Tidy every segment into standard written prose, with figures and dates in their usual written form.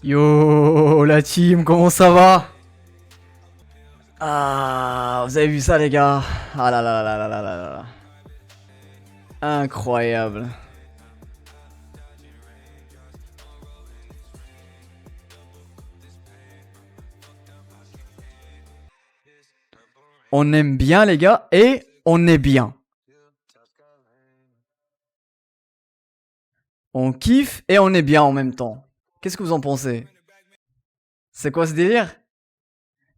Yo, la team, comment ça va? Ah, vous avez vu ça, les gars? Ah là là là là là là là. Incroyable. On aime bien, les gars, et on est bien. On kiffe et on est bien en même temps. Qu'est-ce que vous en pensez? C'est quoi ce délire?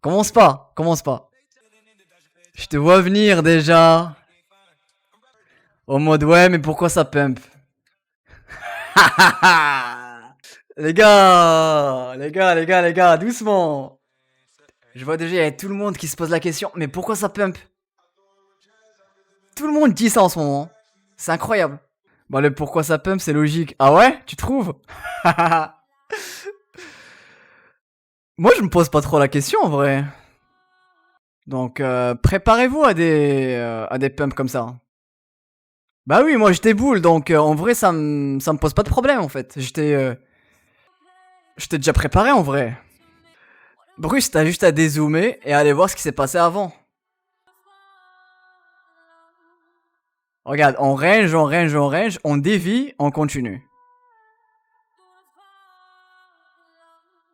Commence pas, commence pas. Je te vois venir déjà. Au mode ouais, mais pourquoi ça pump? Les gars, doucement. Je vois déjà, il y a tout le monde qui se pose la question, mais pourquoi ça pump? Tout le monde dit ça en ce moment. C'est incroyable. Bah, le pourquoi ça pump, c'est logique. Ah ouais? Tu trouves? Moi, je me pose pas trop la question en vrai. Donc, préparez-vous à des pumps comme ça. Bah oui, moi j'étais boule, donc en vrai, ça me pose pas de problème en fait. J'étais déjà préparé en vrai. Bruce, t'as juste à dézoomer et aller voir ce qui s'est passé avant. Regarde, on dévie, on continue.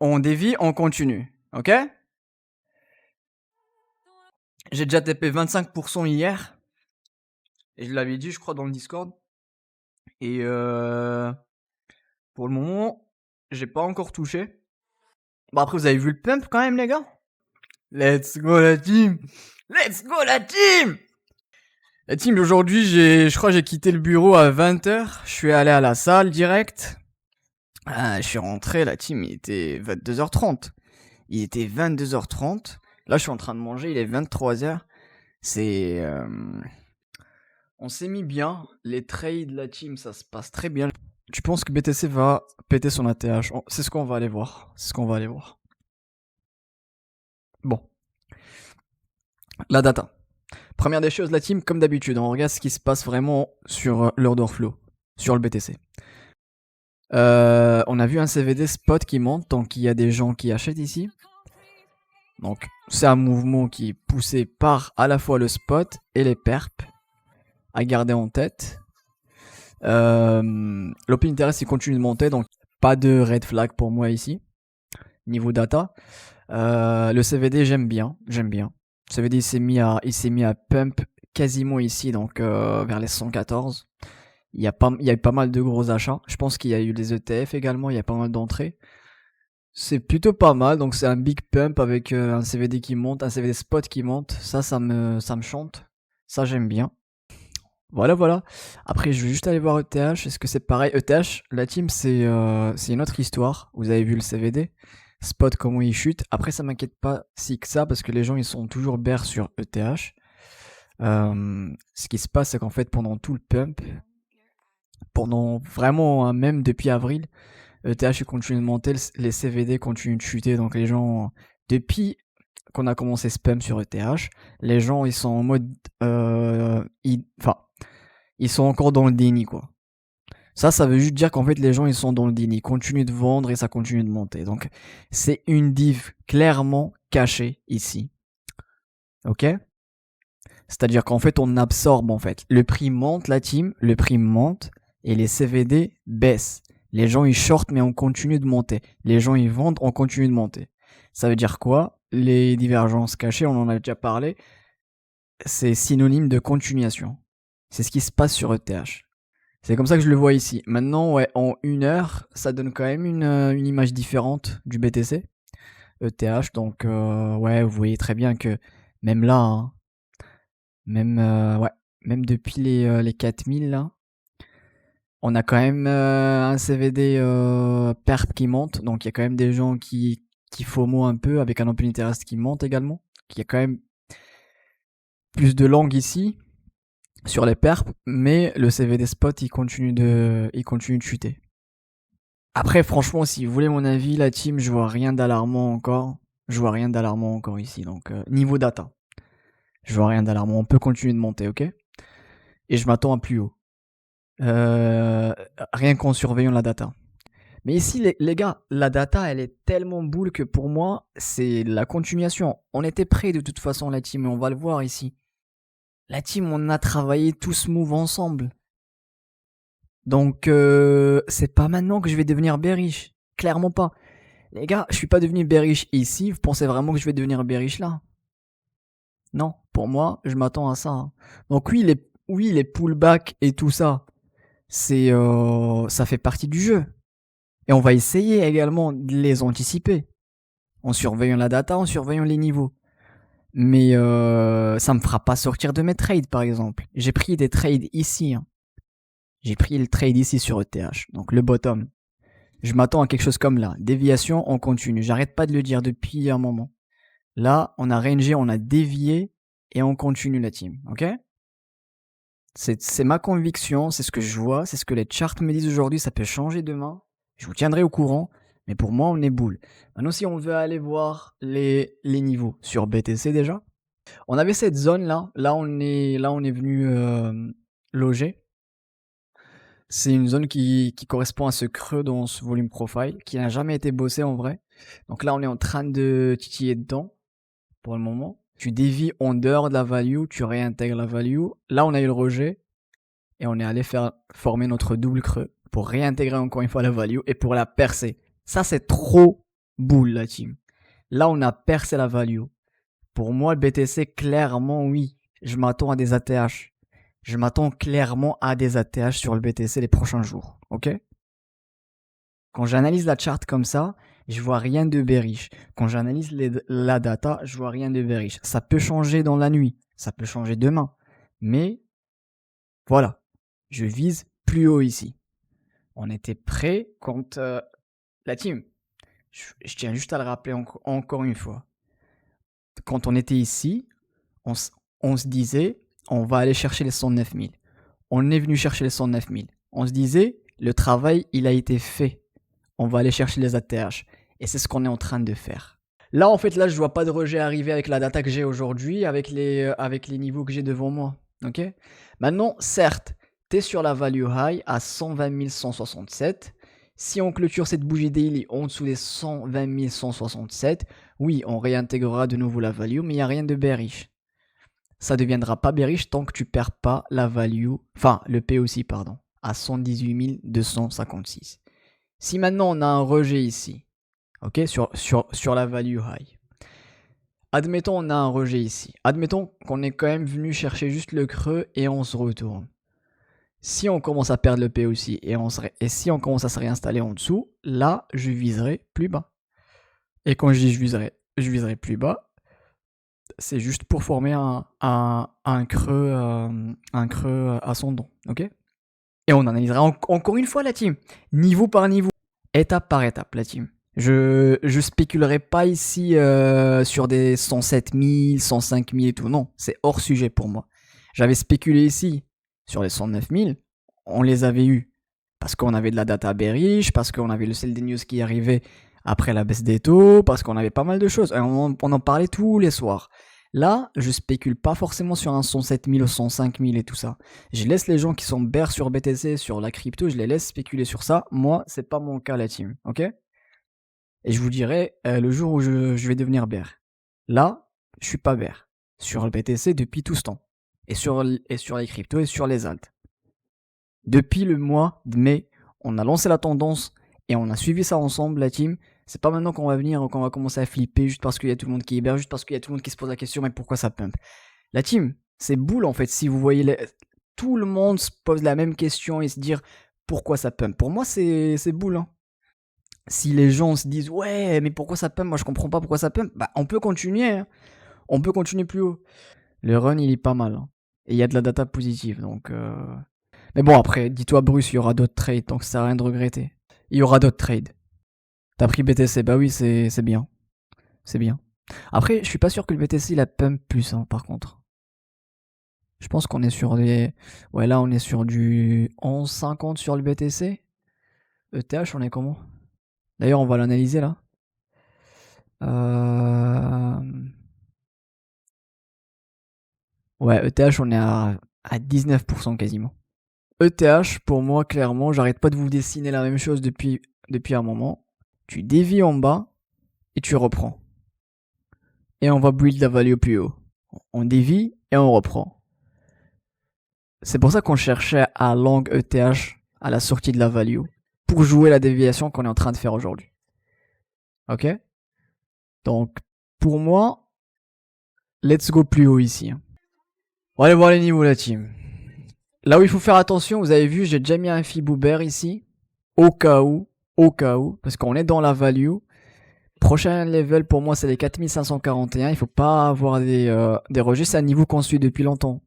On dévie, on continue. Ok? J'ai déjà TP 25% hier. Et je l'avais dit, je crois, dans le Discord. Et pour le moment, j'ai pas encore touché. Bon, après, vous avez vu le pump quand même, les gars? Let's go la team! Let's go la team! La team, aujourd'hui, je crois que j'ai quitté le bureau à 20h. Je suis allé à la salle direct. Je suis rentré, la team, il était 22h30. Il était 22h30. Là, je suis en train de manger, il est 23h. C'est... on s'est mis bien. Les trades, la team, ça se passe très bien. Tu penses que BTC va péter son ATH? C'est ce qu'on va aller voir. C'est ce qu'on va aller voir. Bon. La data. Première des choses, la team, comme d'habitude, on regarde ce qui se passe vraiment sur l'order flow, sur le BTC. On a vu un CVD spot qui monte, donc il y a des gens qui achètent ici. Donc c'est un mouvement qui est poussé par à la fois le spot et les perps à garder en tête. L'open interest il continue de monter, donc pas de red flag pour moi ici. Niveau data, le CVD j'aime bien. Le CVD il s'est mis à pump quasiment ici, donc vers les 114. Il y a eu pas mal de gros achats. Je pense qu'il y a eu des ETF également, il y a pas mal d'entrées. C'est plutôt pas mal, donc c'est un big pump avec un CVD qui monte, un CVD spot qui monte. Ça me chante. Ça, j'aime bien. Voilà. Après, je vais juste aller voir ETH. Est-ce que c'est pareil? ETH, la team, c'est une autre histoire. Vous avez vu le CVD. Spot, comment il chute. Après, ça m'inquiète pas si que ça, parce que les gens, ils sont toujours bear sur ETH. Ce qui se passe, c'est qu'en fait, pendant tout le pump, pendant vraiment, hein, même depuis avril, ETH continue de monter, les CVD continuent de chuter, donc les gens, depuis qu'on a commencé spam sur ETH, les gens ils sont en mode, ils sont encore dans le déni quoi. Ça veut juste dire qu'en fait les gens ils sont dans le déni, ils continuent de vendre et ça continue de monter. Donc c'est une div clairement cachée ici, ok? C'est-à-dire qu'en fait on absorbe en fait, le prix monte la team, le prix monte et les CVD baissent. Les gens ils shortent mais on continue de monter. Les gens ils vendent, on continue de monter. Ça veut dire quoi? Les divergences cachées, on en a déjà parlé, c'est synonyme de continuation. C'est ce qui se passe sur ETH. C'est comme ça que je le vois ici. Maintenant, ouais, en 1 heure, ça donne quand même une image différente du BTC, ETH. Donc, ouais, vous voyez très bien que même là, hein, même depuis les 4000 là, on a quand même un CVD perp qui monte, donc il y a quand même des gens qui FOMO un peu avec un open interest qui monte également. Il y a quand même plus de langue ici sur les perps, mais le CVD spot il continue de chuter. Après franchement si vous voulez mon avis la team je vois rien d'alarmant encore. Je vois rien d'alarmant encore ici, donc niveau data. Je vois rien d'alarmant, on peut continuer de monter, ok? Et je m'attends à plus haut. Rien qu'en surveillant la data. Mais ici, les gars, la data, elle est tellement boule que pour moi, c'est la continuation. On était prêts de toute façon, la team, et on va le voir ici. La team, on a travaillé tout smooth ensemble. Donc, c'est pas maintenant que je vais devenir bearish. Clairement pas. Les gars, je suis pas devenu bearish ici. Vous pensez vraiment que je vais devenir bearish là? Non. Pour moi, je m'attends à ça. Hein. Donc oui, les pullbacks et tout ça, ça fait partie du jeu. Et on va essayer également de les anticiper. En surveillant la data, en surveillant les niveaux. Mais ça me fera pas sortir de mes trades, par exemple. J'ai pris des trades ici. Hein. J'ai pris le trade ici sur ETH, donc le bottom. Je m'attends à quelque chose comme là. Déviation, on continue. J'arrête pas de le dire depuis un moment. Là, on a rangé, on a dévié et on continue la team. Ok? C'est ma conviction, c'est ce que je vois, c'est ce que les charts me disent aujourd'hui. Ça peut changer demain. Je vous tiendrai au courant. Mais pour moi, on est boule. Maintenant, si on veut aller voir les niveaux sur BTC déjà, on avait cette zone là. Là, on est venu loger. C'est une zone qui correspond à ce creux dans ce volume profile, qui n'a jamais été bossé en vrai. Donc là, on est en train de titiller dedans, pour le moment. Tu dévies en dehors de la value, tu réintègres la value. Là, on a eu le rejet, et on est allé former notre double creux, pour réintégrer encore une fois la value, et pour la percer. Ça, c'est trop boule, la team. Là, on a percé la value. Pour moi, le BTC, clairement, oui. Je m'attends à des ATH. Je m'attends clairement à des ATH sur le BTC les prochains jours. Ok? Quand j'analyse la chart comme ça, je vois rien de bearish. Quand j'analyse la data, je vois rien de bearish. Ça peut changer dans la nuit. Ça peut changer demain. Mais voilà. Je vise plus haut ici. On était prêt quand la team. Je tiens juste à le rappeler encore une fois. Quand on était ici, on se disait, on va aller chercher les 109 000. On est venu chercher les 109 000. On se disait, le travail, il a été fait. On va aller chercher les ATH. Et c'est ce qu'on est en train de faire. Là, en fait, là, je vois pas de rejet arriver avec la data que j'ai aujourd'hui, avec les niveaux que j'ai devant moi. Ok? Maintenant, certes, tu es sur la value high à 120 167. Si on clôture cette bougie daily en dessous des 120 167, oui, on réintégrera de nouveau la value, mais il n'y a rien de bearish. Ça ne deviendra pas bearish tant que tu perds pas la value, enfin le P aussi, pardon, à 118 256. Si maintenant on a un rejet ici, ok, sur la value high, admettons on a un rejet ici, admettons qu'on est quand même venu chercher juste le creux et on se retourne. Si on commence à perdre le P aussi et si on commence à se réinstaller en dessous, là je viserai plus bas. Et quand je dis je viserai plus bas, c'est juste pour former un creux ascendant, ok? Et on analysera encore une fois la team, niveau par niveau, étape par étape la team. Je spéculerai pas ici sur des 107 000, 105 000 et tout, non, c'est hors sujet pour moi. J'avais spéculé ici sur les 109 000, on les avait eus parce qu'on avait de la data bearish, parce qu'on avait le sell des news qui arrivait après la baisse des taux, parce qu'on avait pas mal de choses. On en parlait tous les soirs. Là, je spécule pas forcément sur un 107 000 ou 105 000 et tout ça. Je laisse les gens qui sont bears sur BTC, sur la crypto, je les laisse spéculer sur ça. Moi, c'est pas mon cas, la team. Ok? Et je vous dirai le jour où je vais devenir bear. Là, je suis pas bear sur le BTC depuis tout ce temps. Et sur les cryptos et sur les alts. Depuis le mois de mai, on a lancé la tendance et on a suivi ça ensemble, la team. C'est pas maintenant qu'on va venir, qu'on va commencer à flipper juste parce qu'il y a tout le monde qui héberge, juste parce qu'il y a tout le monde qui se pose la question, mais pourquoi ça pump? La team, c'est boule en fait. Si vous voyez, tout le monde se pose la même question et se dire pourquoi ça pump. Pour moi, c'est boule. Hein. Si les gens se disent ouais, mais pourquoi ça pump? Moi, je comprends pas pourquoi ça pump. Bah, on peut continuer. Hein. On peut continuer plus haut. Le run, il est pas mal. Hein. Et il y a de la data positive, donc. Mais bon, après, dis-toi, Bruce, il y aura d'autres trades, donc ça sert à rien de regretter. Il y aura d'autres trades. T'as pris BTC, bah oui, c'est bien. C'est bien. Après, je suis pas sûr que le BTC, il a pump plus, hein, par contre. Je pense qu'on est sur des... Ouais, là, on est sur du 11,50 sur le BTC. ETH, on est comment? D'ailleurs, on va l'analyser, là. Ouais, ETH, on est à 19% quasiment. ETH, pour moi, clairement, j'arrête pas de vous dessiner la même chose depuis depuis un moment, tu dévies en bas et tu reprends. Et on va build la value plus haut. On dévie et on reprend. C'est pour ça qu'on cherchait à long ETH à la sortie de la value pour jouer la déviation qu'on est en train de faire aujourd'hui. Ok? Donc, pour moi, let's go plus haut ici. On va aller voir les niveaux, la team. Là où il faut faire attention, vous avez vu, j'ai déjà mis un Fibou bear ici. Au cas où, parce qu'on est dans la value. Prochain level pour moi c'est les 4541, il faut pas avoir des rejets, c'est un niveau qu'on suit depuis longtemps.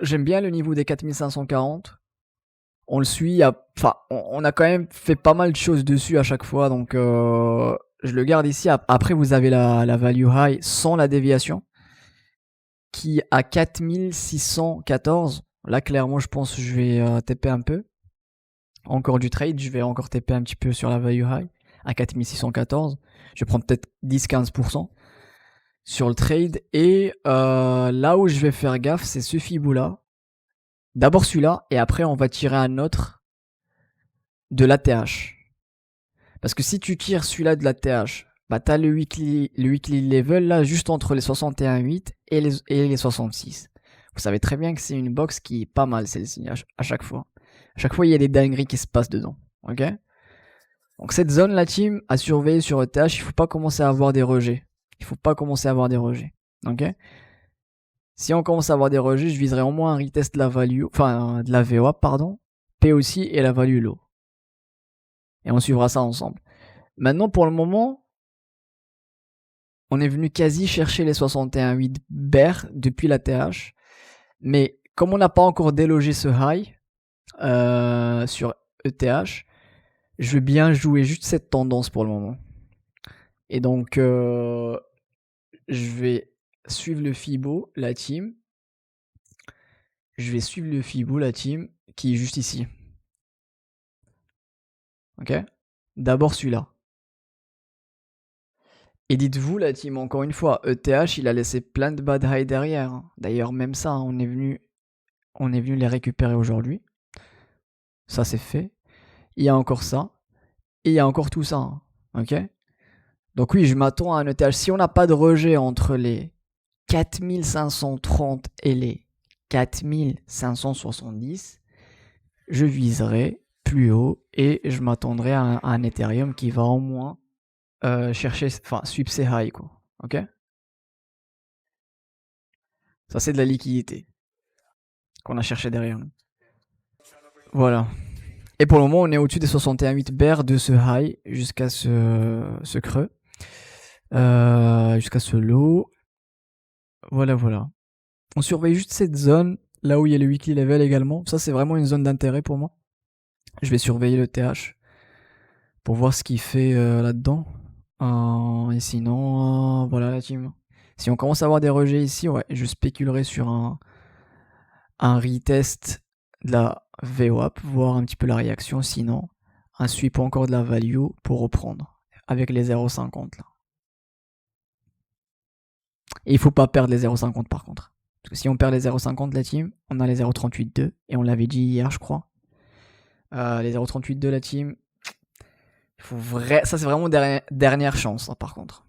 J'aime bien le niveau des 4540. On le suit, enfin on a quand même fait pas mal de choses dessus à chaque fois, donc je le garde ici. Après vous avez la value high sans la déviation, qui à 4614. Là clairement je pense que je vais TP un peu. Encore du trade, je vais encore TP un petit peu sur la value high à 4614. Je vais prendre peut-être 10-15% sur le trade. Et là où je vais faire gaffe, c'est ce Fibou là. D'abord celui-là, et après on va tirer un autre de l'ATH. Parce que si tu tires celui-là de l'ATH, bah t'as le weekly level là juste entre les 61.8 et les 66. Vous savez très bien que c'est une box qui est pas mal celle-ci à chaque fois. À chaque fois il y a des dingueries qui se passent dedans. Ok? Donc cette zone, la team, à surveiller sur ETH, il faut pas commencer à avoir des rejets. Ok? Si on commence à avoir des rejets, je viserai au moins un retest de la value, enfin de la VWAP, pardon, P aussi et la value low. Et on suivra ça ensemble. Maintenant, pour le moment, on est venu quasi chercher les 61.8 bear depuis la TH. Mais comme on n'a pas encore délogé ce high sur ETH, je vais bien jouer juste cette tendance pour le moment. Et donc, je vais suivre le Fibo, la team. Je vais suivre le Fibo, la team, qui est juste ici. Ok? D'abord celui-là. Et dites-vous, la team, encore une fois, ETH, il a laissé plein de bad high derrière. D'ailleurs, même ça, on est venu les récupérer aujourd'hui. Ça, c'est fait. Il y a encore ça. Et il y a encore tout ça. Ok? Donc oui, je m'attends à un ETH. Si on n'a pas de rejet entre les 4530 et les 4570, je viserai plus haut et je m'attendrai à un Ethereum qui va au moins chercher, enfin, sweep ses highs, quoi. Ok? Ça, c'est de la liquidité qu'on a cherché derrière nous. Voilà. Et pour le moment, on est au-dessus des 61.8 bear de ce high jusqu'à ce creux. Jusqu'à ce low. Voilà. On surveille juste cette zone, là où il y a le weekly level également. Ça, c'est vraiment une zone d'intérêt pour moi. Je vais surveiller le TH pour voir ce qu'il fait là-dedans. Et sinon, voilà la team. Si on commence à avoir des rejets ici, ouais, je spéculerai sur un retest de la VWAP, voir un petit peu la réaction. Sinon, un sweep encore de la value pour reprendre avec les 0,50 là. Et il faut pas perdre les 0,50 par contre. Parce que si on perd les 0,50 la team, on a les 0,38,2 et on l'avait dit hier je crois. Les 0,38,2 la team, ça c'est vraiment dernière chance hein, par contre.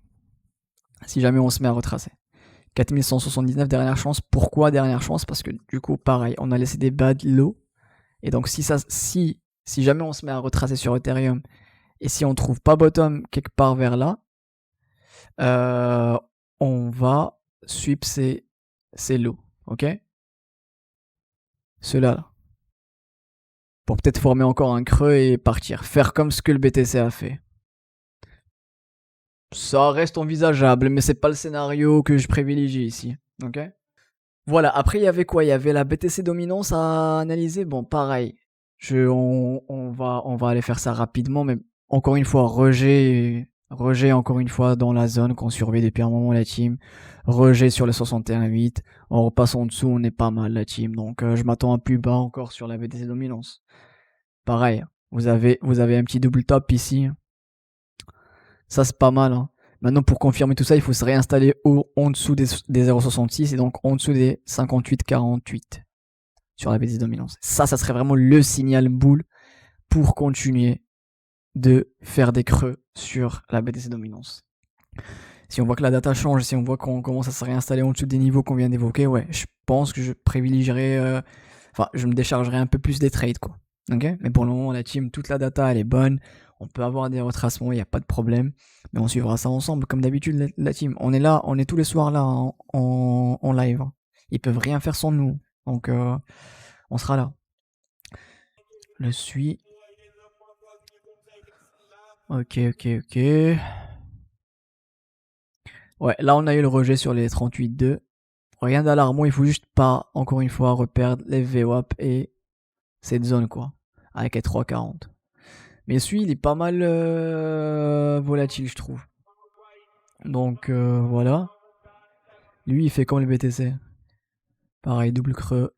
Si jamais on se met à retracer. 4179 dernière chance. Pourquoi dernière chance? Parce que du coup pareil, on a laissé des bad low. Et donc si jamais on se met à retracer sur Ethereum et si on trouve pas bottom quelque part vers là, on va sweep ces lows, ok? Ceux-là là. Pour peut-être former encore un creux et partir. Faire comme ce que le BTC a fait. Ça reste envisageable, mais c'est pas le scénario que je privilégie ici. Ok? Voilà, après il y avait quoi? Il y avait la BTC dominance à analyser. Bon, pareil. On va aller faire ça rapidement, mais encore une fois, rejet encore une fois dans la zone qu'on surveille depuis un moment la team. Rejet sur le 61.8. On repasse en dessous, on est pas mal la team. Donc je m'attends à plus bas encore sur la BTC dominance. Pareil, vous avez un petit double top ici. Ça c'est pas mal. Hein. Maintenant pour confirmer tout ça, il faut se réinstaller en dessous des 0,66 et donc en dessous des 58,48 sur la BTC dominance. Ça serait vraiment le signal boule pour continuer de faire des creux sur la BTC dominance. Si on voit que la data change, si on voit qu'on commence à se réinstaller en dessous des niveaux qu'on vient d'évoquer, ouais, je pense que je privilégierais, enfin, je me déchargerai un peu plus des trades, quoi. Ok? Mais pour le moment, la team, toute la data, elle est bonne. On peut avoir des retracements, il n'y a pas de problème. Mais on suivra ça ensemble, comme d'habitude, la team. On est là, on est tous les soirs là en live. Ils peuvent rien faire sans nous. Donc, on sera là. Le suis. Ok. Ouais, là, on a eu le rejet sur les 38.2. Rien d'alarmant, il faut juste pas, encore une fois, reperdre les VWAP et cette zone, quoi. Avec les 3.40. Mais celui, il est pas mal volatile, je trouve. Donc, voilà. Lui, il fait comme le BTC. Pareil, double creux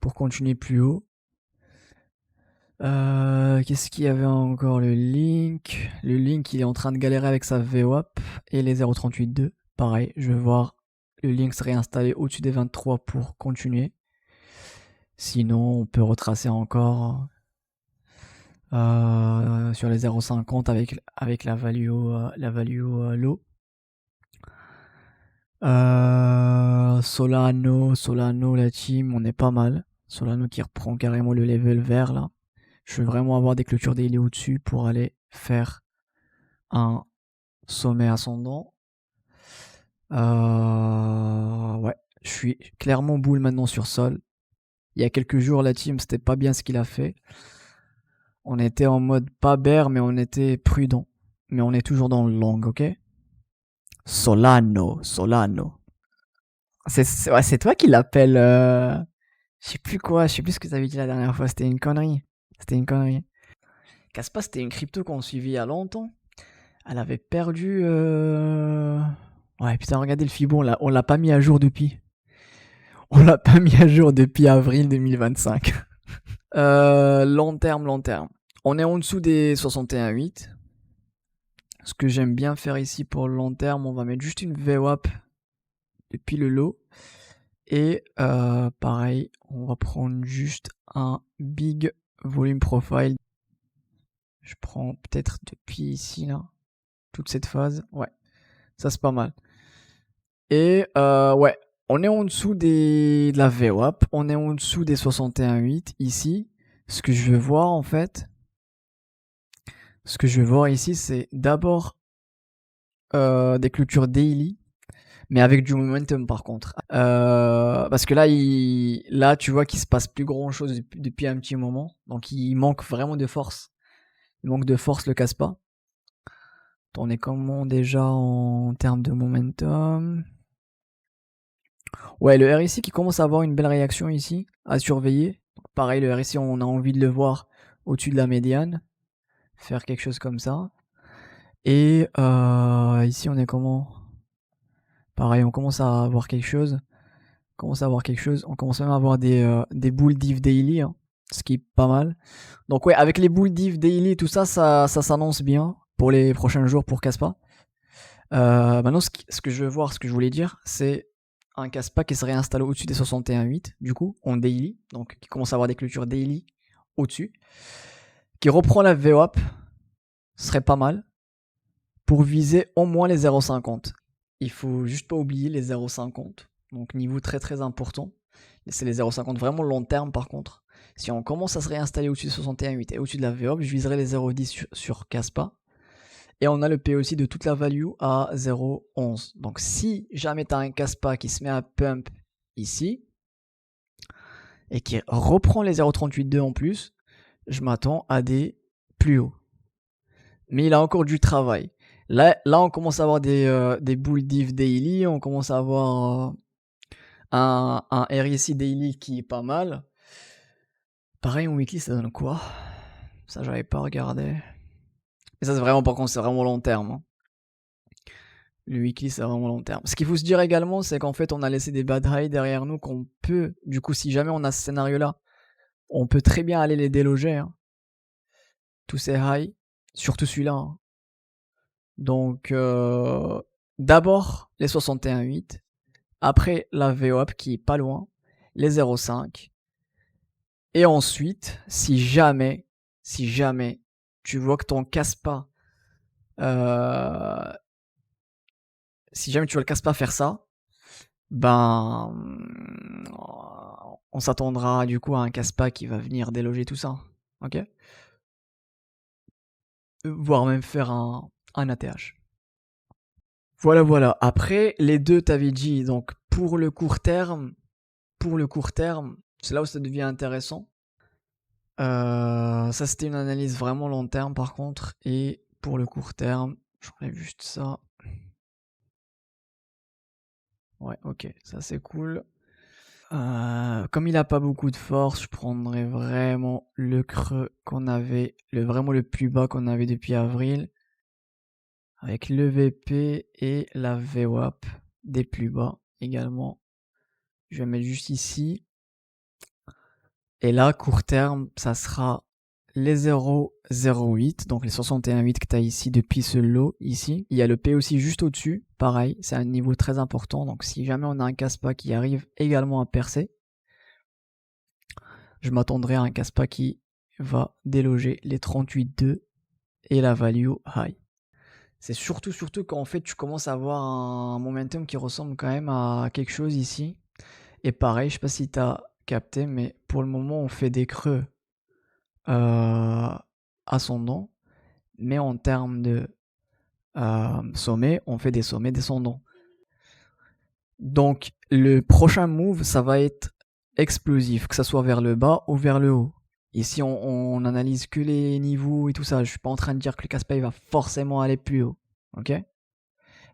pour continuer plus haut. Qu'est-ce qu'il y avait encore? Le Link. Le Link, il est en train de galérer avec sa VWAP et les 0.38.2. Pareil, je vais voir le Link se réinstaller au-dessus des 23 pour continuer. Sinon, on peut retracer encore sur les 0.50 avec la value low. Solano, la team, on est pas mal. Solano qui reprend carrément le level vert là. Je veux vraiment avoir des clôtures daily au-dessus pour aller faire un sommet ascendant. Ouais, je suis clairement bull maintenant sur Sol. Il y a quelques jours, la team, c'était pas bien ce qu'il a fait. On était en mode pas bear, mais on était prudent. Mais on est toujours dans le long, ok? Solano. C'est toi qui l'appelles. Je sais plus quoi, je sais plus ce que t'avais dit la dernière fois. C'était une connerie. Caspa, c'était une crypto qu'on suivait il y a longtemps. Elle avait perdu. Ouais, putain, regardez le Fibon, on l'a pas mis à jour depuis. On l'a pas mis à jour depuis avril 2025. Long terme. On est en dessous des 61.8. Ce que j'aime bien faire ici pour le long terme, on va mettre juste une VWAP depuis le low. Et pareil, on va prendre juste un big volume profile. Je prends peut-être depuis ici, là, toute cette phase. Ouais, ça c'est pas mal. Et ouais, on est en dessous de la VWAP, on est en dessous des 61.8 ici. Ce que je veux voir en fait, ici, c'est d'abord des clôtures daily, mais avec du momentum par contre. Parce que là, tu vois qu'il se passe plus grand chose depuis un petit moment, donc il manque vraiment de force. Il manque de force, le casse pas. On est comment déjà en termes de momentum? Ouais, le RSI qui commence à avoir une belle réaction ici, à surveiller. Donc, pareil, le RSI, on a envie de le voir au-dessus de la médiane. Faire quelque chose comme ça. Et ici, on est comment? Pareil, on commence à avoir quelque chose. On commence même à avoir des bulles div daily, hein, ce qui est pas mal. Donc ouais, avec les bulles div daily et tout ça, ça s'annonce bien pour les prochains jours pour Caspa. Maintenant, ce que je veux voir, ce que je voulais dire, c'est un Caspa qui se réinstalle au-dessus des 61.8, du coup, en daily, donc qui commence à avoir des clôtures daily au-dessus, qui reprend la VWAP, serait pas mal, pour viser au moins les 0.50. Il faut juste pas oublier les 0.50, donc niveau très très important. C'est les 0.50 vraiment long terme par contre. Si on commence à se réinstaller au-dessus de 61.8 et au-dessus de la VWAP, je viserai les 0.10 sur Caspa. Et on a le P aussi de toute la value à 0.11. Donc si jamais tu as un Caspa qui se met à pump ici, et qui reprend les 0.38.2 en plus, je m'attends à des plus hauts. Mais il a encore du travail. Là on commence à avoir des bulles div daily, on commence à avoir un RSI daily qui est pas mal. Pareil, en weekly, ça donne quoi? Ça, j'avais pas regardé. Mais ça, c'est vraiment, par contre, c'est vraiment long terme. Hein. Le weekly, c'est vraiment long terme. Ce qu'il faut se dire également, c'est qu'en fait, on a laissé des bad highs derrière nous qu'on peut, du coup, si jamais on a ce scénario-là, on peut très bien aller les déloger. Hein. Tous ces highs, surtout celui-là. Hein. Donc, d'abord, les 61.8. Après, la VWAP qui est pas loin. Les 0.5. Et ensuite, si jamais tu vois que ton casse-pas, euh, si jamais tu vois le casse-pas faire ça, ben, on s'attendra du coup à un casse-pas qui va venir déloger tout ça. Ok? Voire même faire un ATH. Voilà, voilà. Après, les deux, t'avais dit, donc pour le court terme, c'est là où ça devient intéressant. Ça, c'était une analyse vraiment long terme, par contre. Et pour le court terme, j'enlève juste ça. Ouais, ok, ça c'est cool. Comme il a pas beaucoup de force, je prendrais vraiment le creux qu'on avait, vraiment le plus bas qu'on avait depuis avril, avec le VP et la VWAP des plus bas également. Je vais mettre juste ici. Et là, court terme, ça sera les 0,08, donc les 61,8 que tu as ici depuis ce lot ici. Il y a le P aussi juste au-dessus, pareil, c'est un niveau très important. Donc si jamais on a un casse-pas qui arrive également à percer, je m'attendrai à un casse-pas qui va déloger les 38,2 et la value high. C'est surtout quand en fait tu commences à avoir un momentum qui ressemble quand même à quelque chose ici. Et pareil, je sais pas si tu as capté, mais pour le moment on fait des creux ascendants, mais en termes de sommet, on fait des sommets descendants. Donc le prochain move, ça va être explosif, que ça soit vers le bas ou vers le haut. Ici, on analyse que les niveaux et tout ça. Je suis pas en train de dire que le casse-paye va forcément aller plus haut, ok?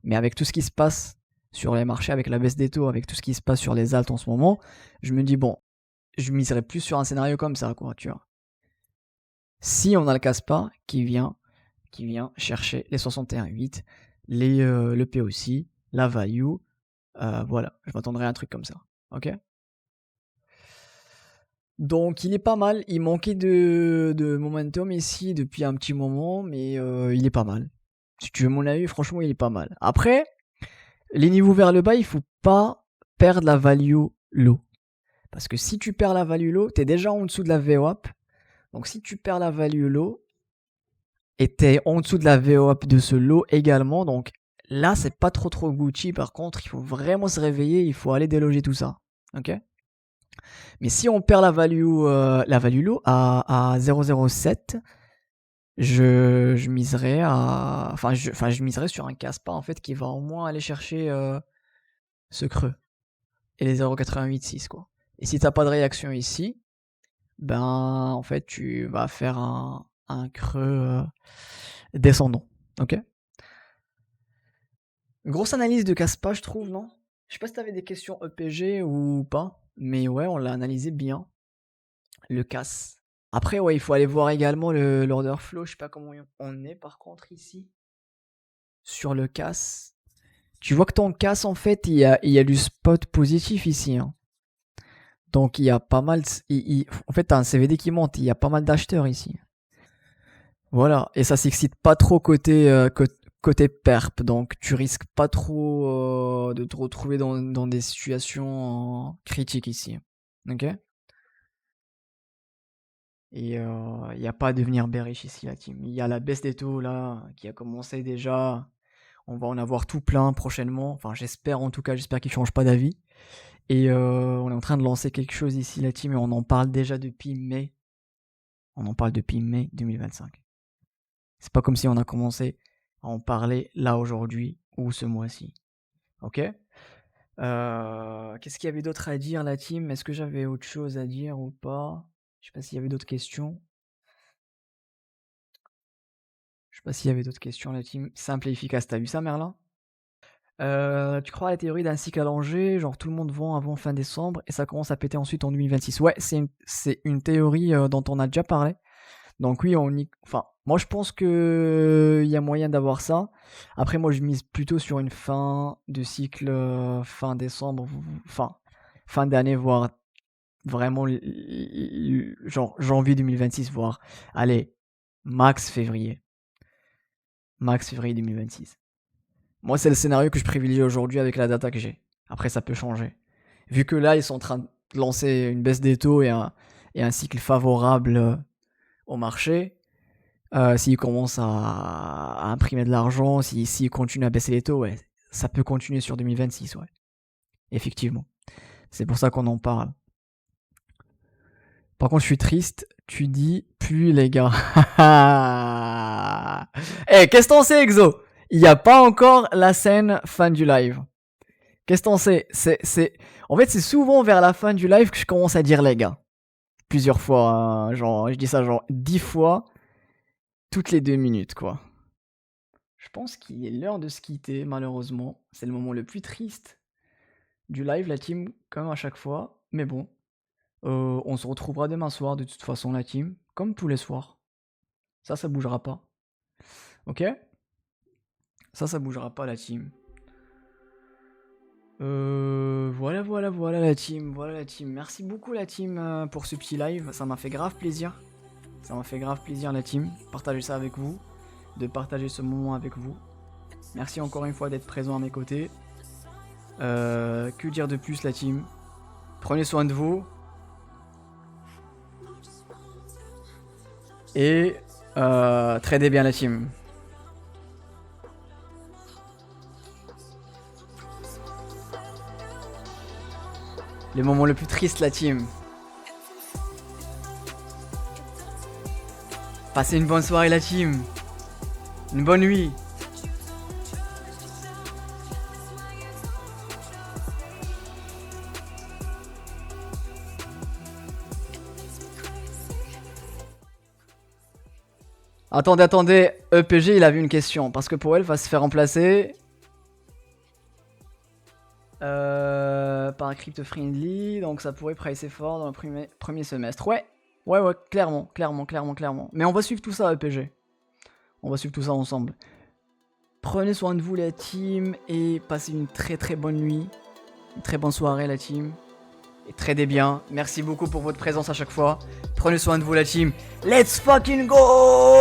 Mais avec tout ce qui se passe sur les marchés, avec la baisse des taux, avec tout ce qui se passe sur les altes en ce moment, je me dis bon, je miserais plus sur un scénario comme ça, quoi, tu vois. Si on a le casse-pas qui vient chercher les 61,8, le P aussi, la value, voilà, je m'attendrais à un truc comme ça, ok? Donc il est pas mal, il manquait de momentum ici depuis un petit moment, mais il est pas mal. Si tu veux mon avis, franchement il est pas mal. Après, les niveaux vers le bas, il faut pas perdre la value low. Parce que si tu perds la value low, t'es déjà en dessous de la VWAP. Donc si tu perds la value low, et t'es en dessous de la VWAP de ce low également, donc là c'est pas trop Gucci. Par contre, il faut vraiment se réveiller, il faut aller déloger tout ça. Ok? Mais si on perd la value low à 0,07, je miserais je miserais sur un casse-pas en fait qui va au moins aller chercher ce creux et les 0,886 quoi. Et si t'as pas de réaction ici, ben en fait tu vas faire un creux descendant. Ok? Grosse analyse de casse-pas, je trouve, non? Je sais pas si t'avais des questions EPG ou pas, mais ouais, on l'a analysé bien. Le casse. Après, ouais, il faut aller voir également l'order flow. Je sais pas comment on est par contre ici. Sur le casse. Tu vois que ton casse, en fait, il y a du spot positif ici. Hein. Donc, il y a pas mal. En fait, t'as un CVD qui monte. Il y a pas mal d'acheteurs ici. Voilà. Et ça s'excite pas trop côté perp. Donc, tu risques pas trop de te retrouver dans des situations critiques ici. Ok? Et il n'y a pas à devenir bearish ici, la team. Il y a la baisse des taux là qui a commencé déjà. On va en avoir tout plein prochainement. Enfin, j'espère en tout cas, j'espère qu'ils ne changent pas d'avis. Et on est en train de lancer quelque chose ici, la team, et on en parle déjà depuis mai. On en parle depuis mai 2025. C'est pas comme si on a commencé à en parler là aujourd'hui ou ce mois-ci. Ok? Qu'est-ce qu'il y avait d'autre à dire, la team? Est-ce que j'avais autre chose à dire ou pas? Je sais pas s'il y avait d'autres questions. Je sais pas s'il y avait d'autres questions, la team. Simple et efficace. T'as vu ça, Merlin? Tu crois à la théorie d'un cycle allongé, genre tout le monde vend avant fin décembre et ça commence à péter ensuite en 2026? Ouais, c'est une théorie dont on a déjà parlé. Donc oui, enfin, moi je pense que il y a moyen d'avoir ça. Après, moi je mise plutôt sur une fin de cycle fin décembre, fin d'année, voire vraiment genre janvier 2026, voire allez, max février. Max février 2026. Moi, c'est le scénario que je privilégie aujourd'hui avec la data que j'ai. Après, ça peut changer. Vu que là, ils sont en train de lancer une baisse des taux et un cycle favorable au marché, S'il commence à imprimer de l'argent, s'il continue à baisser les taux, ouais, ça peut continuer sur 2026, ouais. Effectivement. C'est pour ça qu'on en parle. Par contre, je suis triste. Tu dis plus, les gars. Eh, qu'est-ce que t'en sais, Exo? Il n'y a pas encore la scène fin du live. Qu'est-ce que t'en sais? En fait, c'est souvent vers la fin du live que je commence à dire les gars. Plusieurs fois, hein. Genre, je dis ça genre 10 fois toutes les 2 minutes, quoi. Je pense qu'il est l'heure de se quitter, malheureusement. C'est le moment le plus triste du live, la team, comme à chaque fois. Mais bon, on se retrouvera demain soir, de toute façon, la team, comme tous les soirs. Ça bougera pas. Ok? Ça bougera pas, la team. Voilà la team, Merci beaucoup la team pour ce petit live, ça m'a fait grave plaisir. La team, partager ça avec vous, de partager ce moment avec vous. Merci encore une fois d'être présent à mes côtés. Que dire de plus la team? Prenez soin de vous. Et tradez bien la team. Le moment le plus triste, la team. Passez une bonne soirée, la team. Une bonne nuit. Attendez. EPG, il avait une question. Parce que pour elle, va se faire remplacer par un crypto friendly. Donc ça pourrait pricer fort dans le premier semestre. Ouais, clairement. Mais on va suivre tout ça, EPG. On va suivre tout ça ensemble. Prenez soin de vous, la team. Et passez une très bonne nuit. Une très bonne soirée, la team. Et tradez bien. Merci beaucoup pour votre présence à chaque fois. Prenez soin de vous, la team. Let's fucking go!